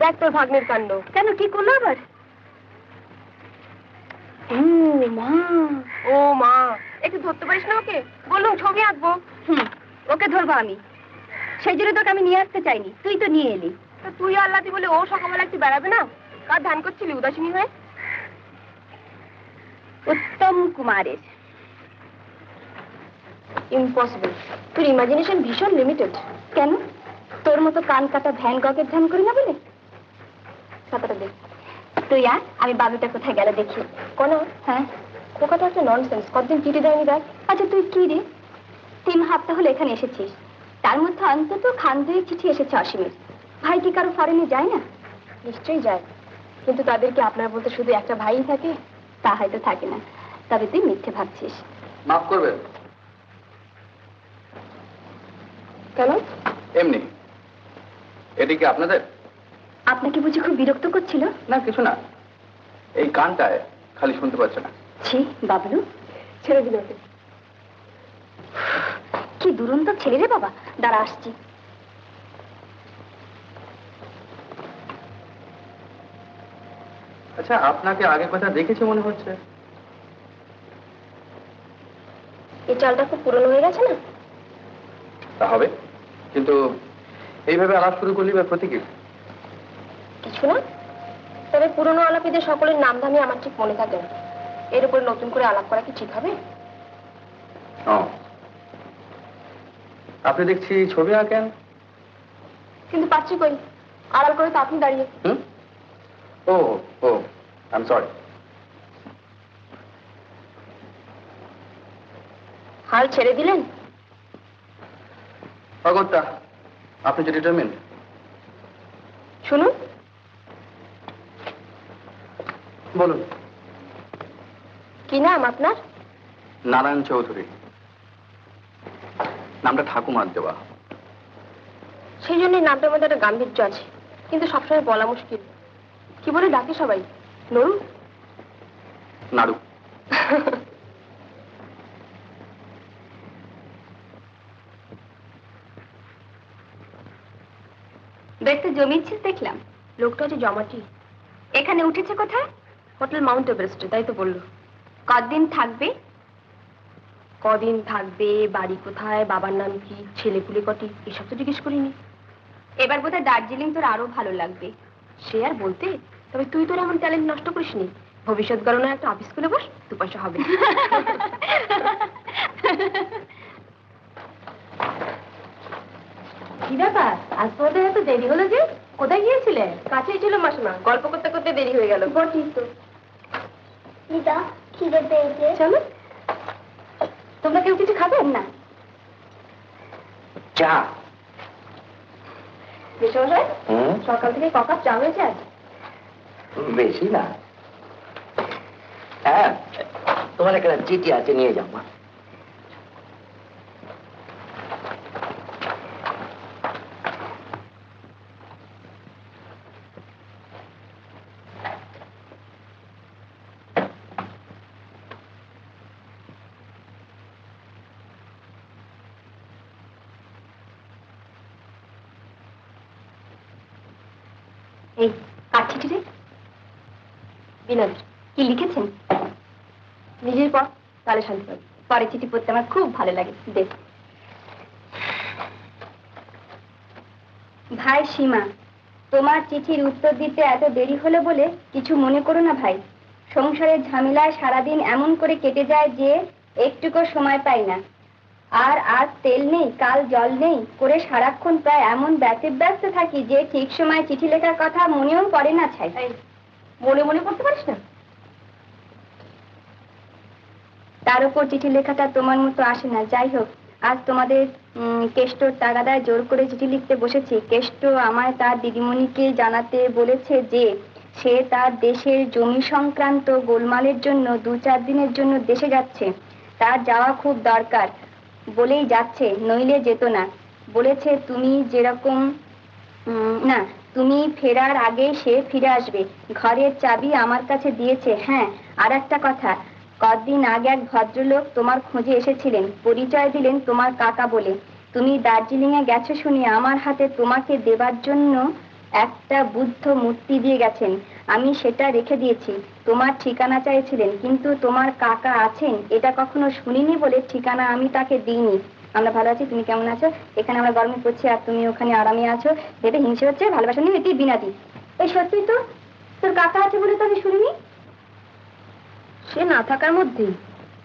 দেখ তোর ভাগ্নের কাণ্ড। কেন, কি করলো আবার? ও মা, একটু ধরতে পারিস না ওকে? বললাম ছবি আঁকবো। ওকে ধরবো আমি, সেই জন্য তোকে আমি নিয়ে আসতে চাইনি, তুই তো নিয়ে এলি। তা তুই আল্লাহ বলে ও সকালবেলা একটু বেড়াবে না? কার ধ্যান করছিলি উদাসীনী হয়ে? উত্তম কুমারের। ইম্পসিবল, তোর ইমাজিনেশন ভীষণ লিমিটেড। কেন, তোর মতো কান কাটা ভ্যান গগের ধ্যান করি না বলে? খাতাটা দেখ। তুই আর আমি বাবুটা কোথায় গেল দেখি। কোনো? হ্যাঁ, খোকাটা একটা ননসেন্স, কতদিন চিঠি দেয়নি দেখ। আচ্ছা তুই কি রে, 3 সপ্তাহ হলো এখানে এসেছিস, তার মধ্যে অন্তত খান 2 চিঠি এসেছে অসীমের। ভাই কি কারো ফরেনে যায় না? নিশ্চয়ই যায়, কিন্তু তাদেরকে আপনার বলতে শুধু একটা ভাই থাকে। তা হয়তো থাকে না, তবে তুই মিথ্যে ভাবছিস। মাফ করবেন। কেন? এমনি। এটি কি আপনাদের? আপনাকে বুঝি খুব বিরক্ত করছিল? না, কিছু না, এই গানটায় খালি শুনতে পাচ্ছে না। ছি বাবলু, ছেড়ে দিল ওকে। কি দুরন্ত ছেলে রে বাবা। দাঁড়া আসছি। আচ্ছা, আপনাকে আগে কথা দেখেছি মনে হচ্ছে। এই চালটা খুব পুরনো হয়ে গেছে না? তা হবে, কিন্তু এইভাবে আলাপ শুরু করলি বা প্রতি কি? কিছু না, তবে পুরনো আলাপীদের সকলের নাম ধামি আমার ঠিক মনে থাকে না। এর উপরে নতুন করে আলাপ করা কি ঠিক হবে? আপনি দেখছি ছবি আঁকেন। কিন্তু পাচ্ছি কই, আড়াল করে তো আপনি দাঁড়িয়ে। ও ও, আই এম সরি। হাল ছেড়ে দিলেন? অগত্যা, আপনি যে ডিটারমিন্ড। শুনুন। বলুন। কি নাম আপনার? নারায়ণ চৌধুরী। নামটা ঠাকুমার দেওয়া। সেই জন্যই নামটার মধ্যে একটা গাম্ভীর্য আছে, কিন্তু সবসময় বলা মুশকিল। কি বলে ডাকে সবাই? নরু? নাড়ু। দেখতে জমিয়েছিস দেখলাম। লোকটা হচ্ছে জমাটি। এখানে উঠেছে কোথায়? হোটেল মাউন্ট এভারেস্টে, তাই তো বললো। কদিন থাকবে? কদিন থাকবে, বাড়ি কোথায়, বাবার নাম কি, ছেলেপুলে কটি, এসব তো জিজ্ঞেস করিনি। এবার বোধহয় দার্জিলিং তোর আরো ভালো লাগবে। সে আর বলতে, তবে তুই তোর এমন ট্যালেন্ট নষ্ট করিসনি। ভবিষ্যৎ গণনায় একটা অফিস খুলে বস, 2 পয়সা হবে। কি ব্যাপার, আজ তোমাদের এত দেরি হলো যে? কোথায় গিয়েছিলে? কাছেই ছিল মাসিমা, গল্প করতে করতে দেরি হয়ে গেল। বটিস তো। দিদা, খিদে পেয়েছে। চলো। তোমরা কেউ কিছু খাবেন না? চা। বিশ্বমশাই, সকাল থেকে ককাপ চা হয়েছে আজ? বেশি না। হ্যাঁ, তোমার একটা চিঠি আছে, নিয়ে যাও মা। এই কার চিঠি রে? বিনোদ, কি লিখেছেন? নিজের পর, তাহলে শান্তি পাবে। পরে চিঠি পড়তে আমার খুব ভালো লাগে। দেখ। ভাই সীমা, তোমার চিঠির উত্তর দিতে এত দেরি হলো বলে কিছু মনে করো না ভাই। সংসারের ঝামেলায় সারাদিন এমন করে কেটে যায় যে একটুকু সময় পাই না। আর আজ তেল নেই, কাল জল নেই করে সারাক্ষণ প্রায় এমন ব্যস্ত থাকি যে ঠিক সময় চিঠি লেখার কথা মনেও পড়ে না। ছাই মনে মনে করতে পারিস না? তার উপর চিঠি লেখাটা তোমার মতো আসে না। যাই হোক, আজ তোমাদের কেষ্টর তাগাদায় জোর করে চিঠি লিখতে বসেছি। কেষ্ট আমায় তার দিদিমণিকে জানাতে বলেছে যে সে তার দেশের জমি সংক্রান্ত গোলমালের জন্য 2-4 দিনের জন্য দেশে যাচ্ছে। তার যাওয়া খুব দরকার বলেই যাচ্ছে, নইলে যেত না। বলেছে তুমি যেরকম না, তুমি ফেরার আগে সে ফিরে আসবে। ঘরের চাবি আমার কাছে দিয়েছে। হ্যাঁ, আর একটা কথা, কদিন আগে এক ভদ্রলোক তোমার খোঁজে এসেছিলেন, পরিচয় দিলেন তোমার কাকা বলে। তুমি দার্জিলিং এ গেছো শুনে আমার হাতে তোমাকে দেবার জন্য একটা বুদ্ধ মূর্তি দিয়ে গেছেন, আমি সেটা রেখে দিয়েছি। তোমার ঠিকানা চাইছিলেন, কিন্তু তোমার কাকা আছেন এটা কখনো শুনিনি বলে ঠিকানা আমি তাকে দিইনি। আমরা ভালো আছি, তুমি কেমন আছো? এখানে আমরা গরমে পড়ছি আর তুমি ওখানে আরামে আছো, ভেবে হিংসে হচ্ছে। ভালোবাসা নিয়ে এটি বিনাদি। এই সত্যি তো, তোর কাকা আছে বলে তো আমি শুনিনি। সে না থাকার মধ্যেই?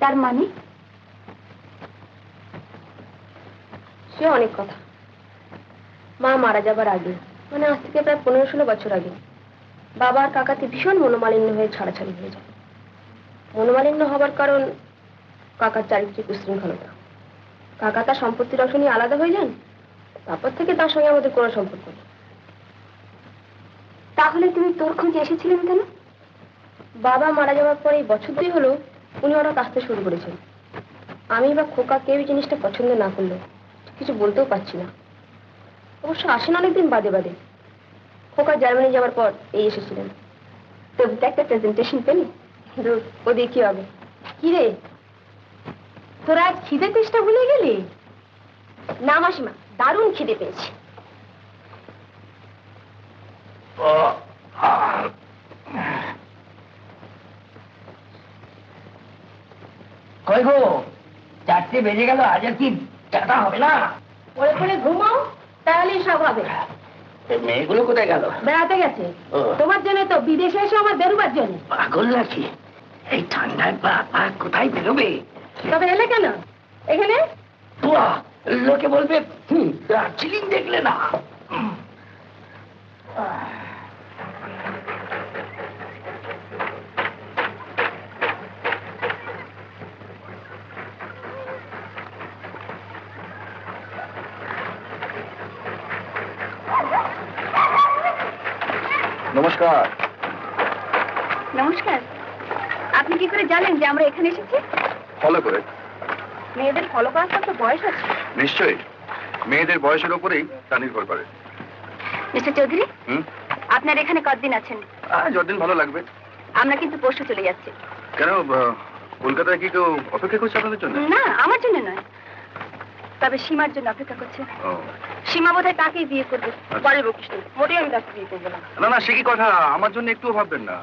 তার মানে? সে অনেক কথা। মা মারা যাবার আগে, মানে আজ থেকে প্রায় 15-16 বছর আগে, বাবার কাকাতে ভীষণ মনোমালিন্য হয়ে ছাড়াছাড়ি হয়ে যায়। মনোমালিন্য হবার কারণ কাকার চারিত্রিক উশৃঙ্খলতা। কাকা তার সম্পত্তির অংশ নিয়ে আলাদা হয়ে যান, তারপর থেকে তার সঙ্গে আমাদের কোনো সম্পর্ক নেই। তাহলে তুমি তোর খোঁজে এসেছিলেন কেন? বাবা মারা যাওয়ার পরে বছর 2 হলো উনি হঠাৎ আসতে শুরু করেছেন। আমি বা খোকা কেউ এই জিনিসটা পছন্দ না করলো কিছু বলতেও পারছি না। অবশ্য আসেন অনেকদিন বাদে বাদে। খোকা জার্মানি যাওয়ার পর এই এসেছিলেন। তবু তো একটা প্রেজেন্টেশন পেলি। ও দিয়ে কি হবে? কি রে, তোরা আজ খিদে তেষ্টা ভুলে গেলি? না মাসিমা, দারুণ খিদে পেয়েছি। কই গো, 4টে বেজে গেল, আজ আর কি চাটা হবে না? পরে পরে ঘুমাও, তাহলেই সব হবে। মেয়েগুলো কোথায় গেল? বেড়াতে গেছে। তোমার জন্য তো, বিদেশে এসে আমার বেরোবার জন্য। পাগল নাকি? এই ঠান্ডায় পা কোথায় বেরোবে? তবে এলে কেন এখানে? লোকে বলবে দার্জিলিং দেখলে না। নমস্কার। নমস্কার। আপনি কি করে জানেন যে আমরা এখানে এসেছি? ফলো করে। মেয়েদের ফলো করার তো বয়স আছে। নিশ্চয়ই, মেয়েদের বয়সের উপরেই তা নির্ভর করে। মিস্টার চৌধুরী, আপনার এখানে কতদিন আছেন? যতদিন ভালো লাগবে। আমরা কিন্তু পরশু চলে যাচ্ছি। কেন, কলকাতায় কি কেউ অপেক্ষা করছে আপনাদের জন্য? না, আমার জন্য নয়, তবে সীমার জন্য অপেক্ষা করছে। সীমা বোধহয় তাকেই বিয়ে করবে। বলে বকিস না, মোটেই আমি তাকে বিয়ে করবো না। না না, সে কি কথা, আমার জন্য একটুও ভাববেন না।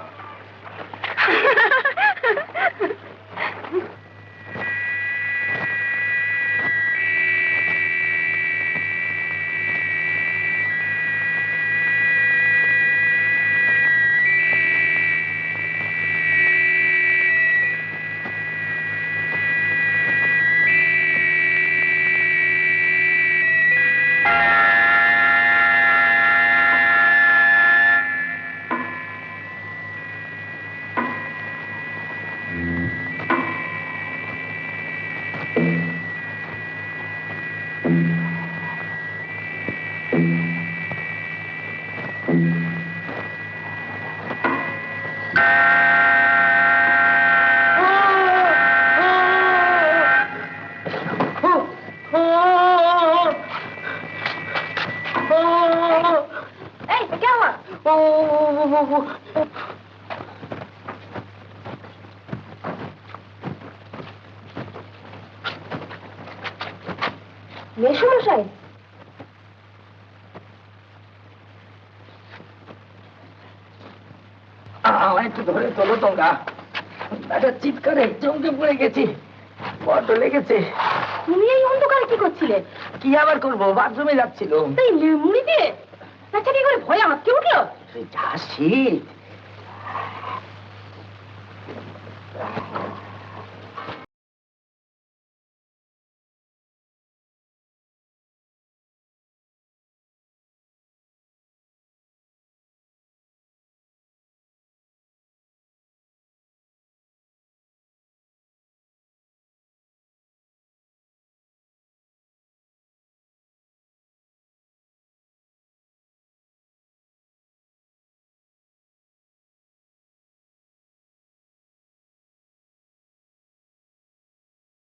মেসমশাই, একটু ধরে তোলো তোমরা, একটা চিৎকারে চমকে পড়ে গেছি, বড্ড লেগেছে। তুমি এই অন্ধকারে কি করছিলে? কি আবার করবো, বাথরুমে যাচ্ছিল। এই মুড়ি দিয়ে আচ্ছা কি করে ভয় আমাকে উঠলো? যা শীত।